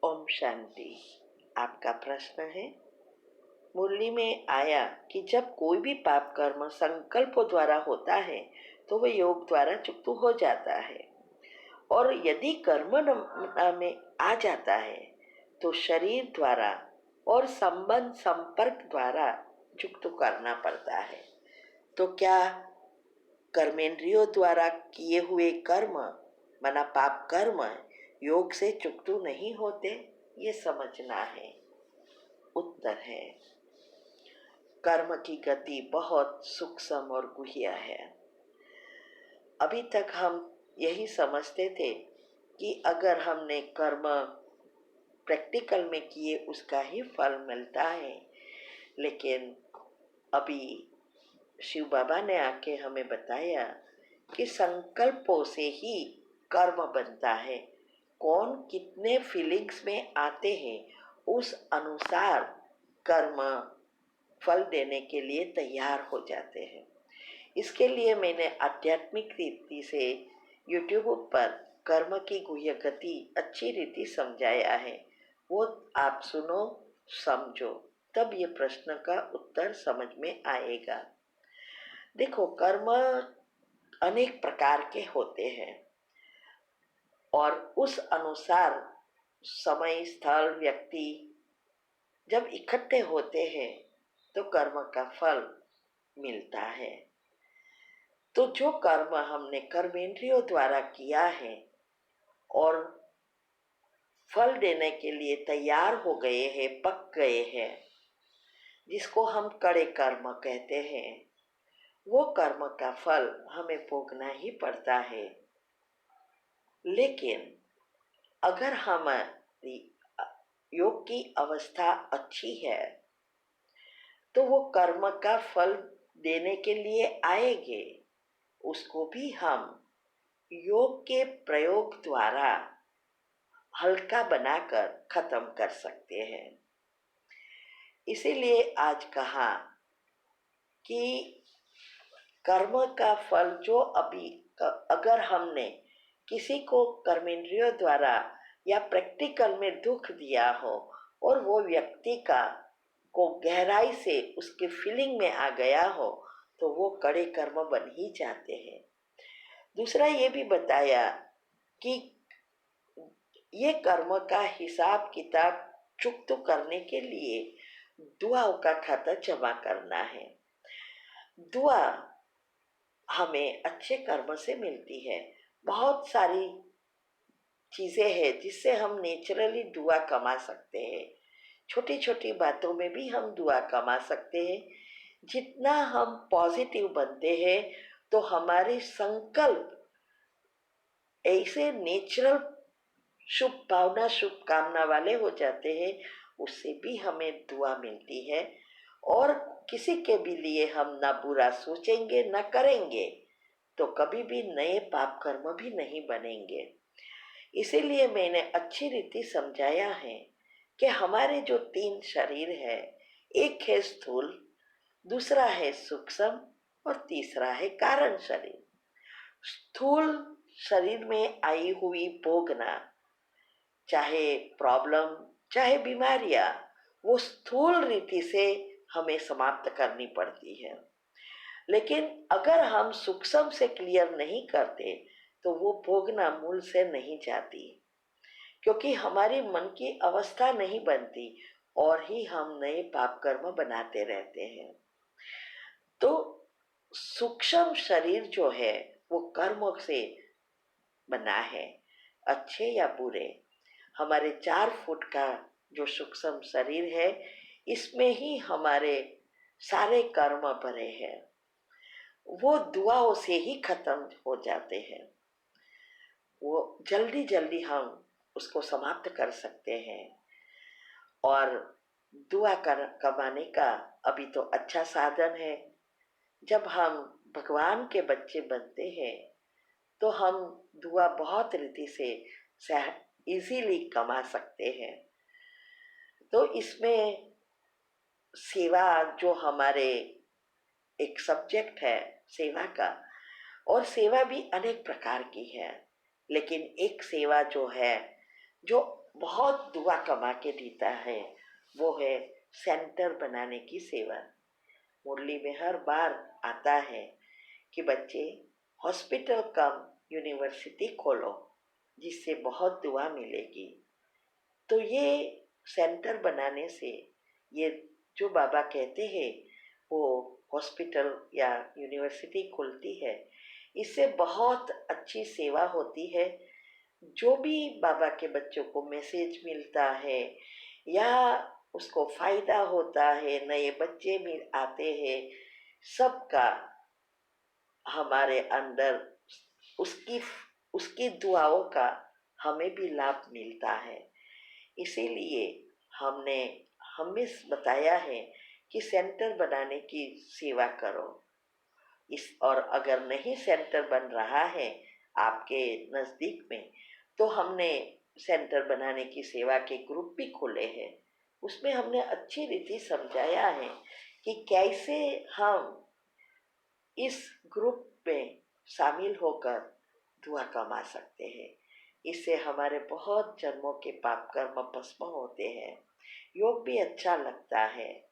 ओम शांति। आपका प्रश्न है, मुरली में आया कि जब कोई भी पाप कर्म संकल्पों द्वारा होता है तो वह योग द्वारा चुकता हो जाता है, और यदि कर्म में आ जाता है तो शरीर द्वारा और संबंध संपर्क द्वारा चुकता करना पड़ता है। तो क्या कर्मेंद्रियों द्वारा किए हुए कर्म माना पाप कर्म योग से चुकता नहीं होते, ये समझना है। उत्तर है, कर्म की गति बहुत सूक्ष्म और गुह्य है। अभी तक हम यही समझते थे कि अगर हमने कर्म प्रैक्टिकल में किए उसका ही फल मिलता है, लेकिन अभी शिव बाबा ने आके हमें बताया कि संकल्पों से ही कर्म बनता है। कौन कितने फीलिंग्स में आते हैं उस अनुसार कर्म फल देने के लिए तैयार हो जाते हैं। इसके लिए मैंने आध्यात्मिक रीति से YouTube पर कर्म की गुह्य गति अच्छी रीति समझाया है, वो आप सुनो समझो, तब ये प्रश्न का उत्तर समझ में आएगा। देखो, कर्म अनेक प्रकार के होते हैं और उस अनुसार समय स्थल व्यक्ति जब इकट्ठे होते हैं तो कर्म का फल मिलता है। तो जो कर्म हमने कर्मेंद्रियों द्वारा किया है और फल देने के लिए तैयार हो गए हैं, पक गए हैं, जिसको हम कड़े कर्म कहते हैं, वो कर्म का फल हमें भोगना ही पड़ता है। लेकिन अगर हमारी योग की अवस्था अच्छी है तो वो कर्म का फल देने के लिए आएंगे, उसको भी हम योग के प्रयोग द्वारा हल्का बनाकर खत्म कर सकते हैं। इसीलिए आज कहा कि कर्म का फल जो अभी अगर हमने किसी को कर्मेंद्रियों द्वारा या प्रैक्टिकल में दुख दिया हो और वो व्यक्ति को गहराई से उसके फीलिंग में आ गया हो तो वो कड़े कर्म बन ही जाते हैं। दूसरा ये भी बताया कि ये कर्म का हिसाब किताब चुकता करने के लिए दुआओं का खाता जमा करना है। दुआ हमें अच्छे कर्म से मिलती है। बहुत सारी चीज़ें हैं जिससे हम नेचुरली दुआ कमा सकते हैं। छोटी छोटी बातों में भी हम दुआ कमा सकते हैं। जितना हम पॉजिटिव बनते हैं तो हमारे संकल्प ऐसे नेचुरल शुभ भावना शुभ कामना वाले हो जाते हैं, उससे भी हमें दुआ मिलती है। और किसी के भी लिए हम ना बुरा सोचेंगे ना करेंगे तो कभी भी नए पाप कर्म भी नहीं बनेंगे। इसीलिए मैंने अच्छी रीति समझाया है कि हमारे जो 3 शरीर है, एक है स्थूल, दूसरा है सूक्ष्म और तीसरा है कारण शरीर। स्थूल शरीर में आई हुई भोगना, चाहे प्रॉब्लम चाहे बीमारियां, वो स्थूल रीति से हमें समाप्त करनी पड़ती है। लेकिन अगर हम सूक्ष्म से क्लियर नहीं करते तो वो भोगना मूल से नहीं जाती, क्योंकि हमारी मन की अवस्था नहीं बनती और ही हम नए पाप कर्म बनाते रहते हैं। तो सूक्ष्म शरीर जो है वो कर्मों से बना है, अच्छे या बुरे। हमारे 4 फुट का जो सूक्ष्म शरीर है, इसमें ही हमारे सारे कर्म भरे हैं। वो दुआओं से ही खत्म हो जाते हैं। वो जल्दी जल्दी हम उसको समाप्त कर सकते हैं। और दुआ कमाने का अभी तो अच्छा साधन है। जब हम भगवान के बच्चे बनते हैं तो हम दुआ बहुत रीति से इजीली कमा सकते हैं। तो इसमें सेवा जो हमारे एक सब्जेक्ट है सेवा का, और सेवा भी अनेक प्रकार की है, लेकिन एक सेवा जो है जो बहुत दुआ कमा के देता है, वो है सेंटर बनाने की सेवा। मुरली में हर बार आता है कि बच्चे हॉस्पिटल कम यूनिवर्सिटी खोलो, जिससे बहुत दुआ मिलेगी। तो ये सेंटर बनाने से, ये जो बाबा कहते हैं वो हॉस्पिटल या यूनिवर्सिटी खुलती है, इससे बहुत अच्छी सेवा होती है। जो भी बाबा के बच्चों को मैसेज मिलता है या उसको फ़ायदा होता है, नए बच्चे भी आते हैं, सबका हमारे अंदर उसकी उसकी दुआओं का हमें भी लाभ मिलता है। इसीलिए हमने हमें बताया है कि सेंटर बनाने की सेवा करो। और अगर नहीं सेंटर बन रहा है आपके नज़दीक में, तो हमने सेंटर बनाने की सेवा के ग्रुप भी खोले हैं। उसमें हमने अच्छी रीति समझाया है कि कैसे हम इस ग्रुप में शामिल होकर दुआ कमा सकते हैं। इससे हमारे बहुत जन्मों के पाप कर्म भस्म होते हैं। योग भी अच्छा लगता है।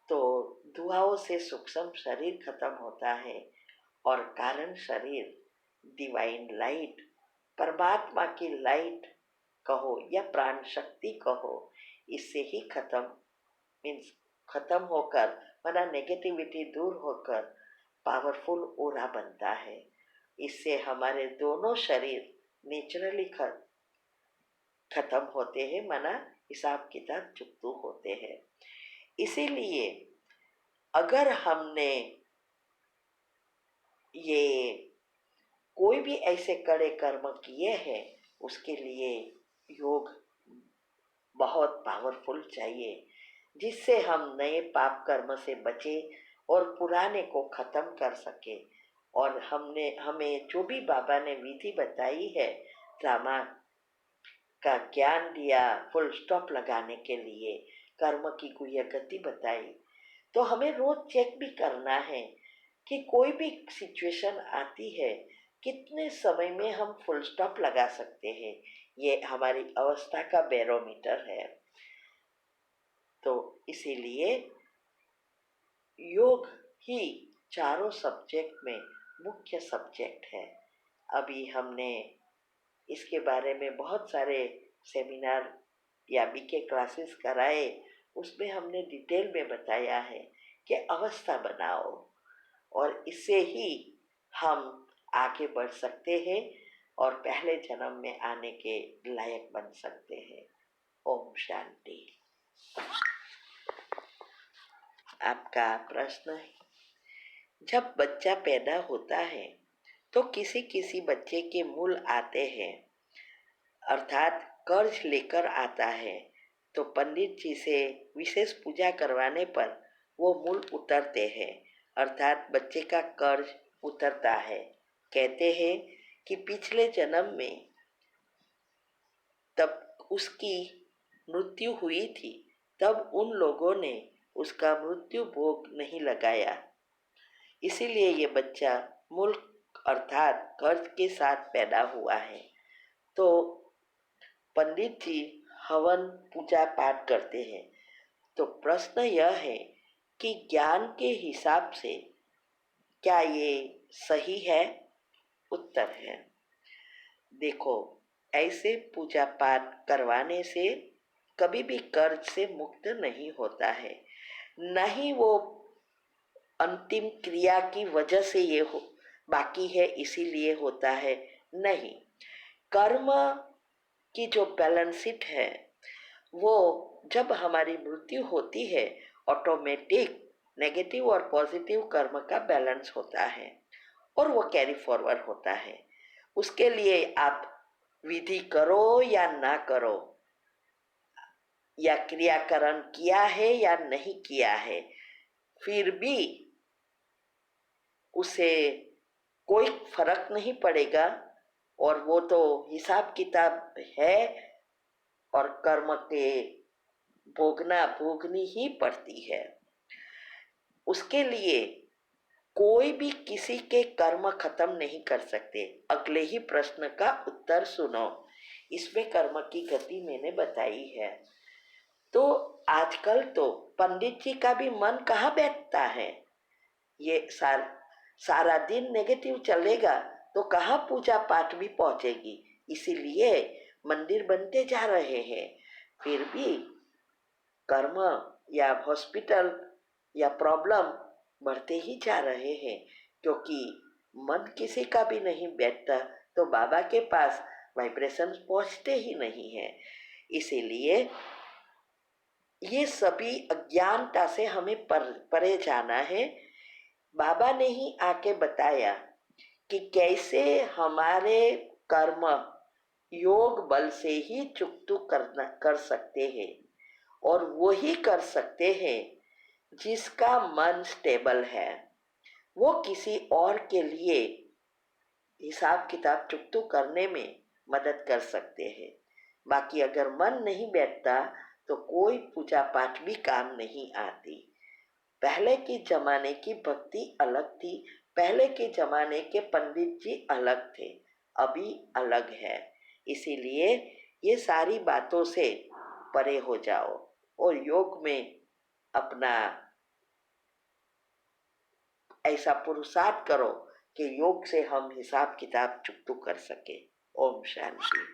तो दुआओं से सूक्ष्म शरीर खत्म होता है और कारण शरीर डिवाइन लाइट, परमात्मा की लाइट कहो या प्राण शक्ति कहो, इससे ही खत्म होकर माना नेगेटिविटी दूर होकर पावरफुल ओरा बनता है। इससे हमारे दोनों शरीर नेचुरली खत्म होते हैं, माना हिसाब किताब चुकतू होते हैं। इसीलिए अगर हमने ये कोई भी ऐसे कड़े कर्म किए हैं, उसके लिए योग बहुत पावरफुल चाहिए, जिससे हम नए पाप कर्म से बचे और पुराने को खत्म कर सके। और हमें जो भी बाबा ने विधि बताई है, ड्रामा का ज्ञान दिया, फुल स्टॉप लगाने के लिए कर्म की गुह्य गति बताई, तो हमें रोज चेक भी करना है कि कोई भी सिचुएशन आती है, कितने समय में हम फुल स्टॉप लगा सकते हैं। ये हमारी अवस्था का बैरोमीटर है। तो इसीलिए योग ही चारों सब्जेक्ट में मुख्य सब्जेक्ट है। अभी हमने इसके बारे में बहुत सारे सेमिनार या बीके क्लासेस कराए, उसमें हमने डिटेल में बताया है कि अवस्था बनाओ, और इससे ही हम आगे बढ़ सकते हैं और पहले जन्म में आने के लायक बन सकते हैं। ओम शांति। आपका प्रश्न है, जब बच्चा पैदा होता है तो किसी किसी बच्चे के मूल आते हैं, अर्थात कर्ज लेकर आता है, तो पंडित जी से विशेष पूजा करवाने पर वो मूल उतरते हैं, अर्थात बच्चे का कर्ज उतरता है। कहते हैं कि पिछले जन्म में तब उसकी मृत्यु हुई थी, तब उन लोगों ने उसका मृत्यु भोग नहीं लगाया, इसीलिए ये बच्चा मूल अर्थात कर्ज के साथ पैदा हुआ है। तो पंडित जी हवन पूजा पाठ करते हैं। तो प्रश्न यह है कि ज्ञान के हिसाब से क्या ये सही है? उत्तर है, देखो, ऐसे पूजा पाठ करवाने से कभी भी कर्ज से मुक्त नहीं होता है, न ही वो अंतिम क्रिया की वजह से ये हो बाकी है इसीलिए होता है, नहीं। कर्म की जो बैलेंस शीट है, वो जब हमारी मृत्यु होती है, ऑटोमेटिक नेगेटिव और पॉजिटिव कर्म का बैलेंस होता है और वो कैरी फॉरवर्ड होता है। उसके लिए आप विधि करो या ना करो, या क्रियाकरण किया है या नहीं किया है, फिर भी उसे कोई फर्क नहीं पड़ेगा, और वो तो हिसाब किताब है और कर्म के भोगनी ही पड़ती है। उसके लिए कोई भी किसी के कर्म खत्म नहीं कर सकते। अगले ही प्रश्न का उत्तर सुनो। इसमें कर्म की गति मैंने बताई है। तो आजकल तो पंडित जी का भी मन कहाँ बैठता है। ये सारा दिन नेगेटिव चलेगा तो कहाँ पूजा पाठ भी पहुंचेगी। इसीलिए मंदिर बनते जा रहे हैं, फिर भी कर्म या हॉस्पिटल या प्रॉब्लम बढ़ते ही जा रहे हैं, क्योंकि मन किसी का भी नहीं बैठता तो बाबा के पास वाइब्रेशन पहुंचते ही नहीं है। इसीलिए ये सभी अज्ञानता से हमें परे जाना है। बाबा ने ही आके बताया कि कैसे हमारे कर्म योग बल से ही चुकतू कर सकते हैं, और वो ही कर सकते हैं जिसका मन स्टेबल है। वो किसी और के लिए हिसाब किताब चुकतू करने में मदद कर सकते हैं। बाकी अगर मन नहीं बैठता तो कोई पूजा पाठ भी काम नहीं आती। पहले के जमाने की भक्ति अलग थी, पहले के जमाने के पंडित जी अलग थे, अभी अलग है। इसीलिए ये सारी बातों से परे हो जाओ और योग में अपना ऐसा पुरुषार्थ करो कि योग से हम हिसाब किताब चुकतू कर सके। ओम शांति।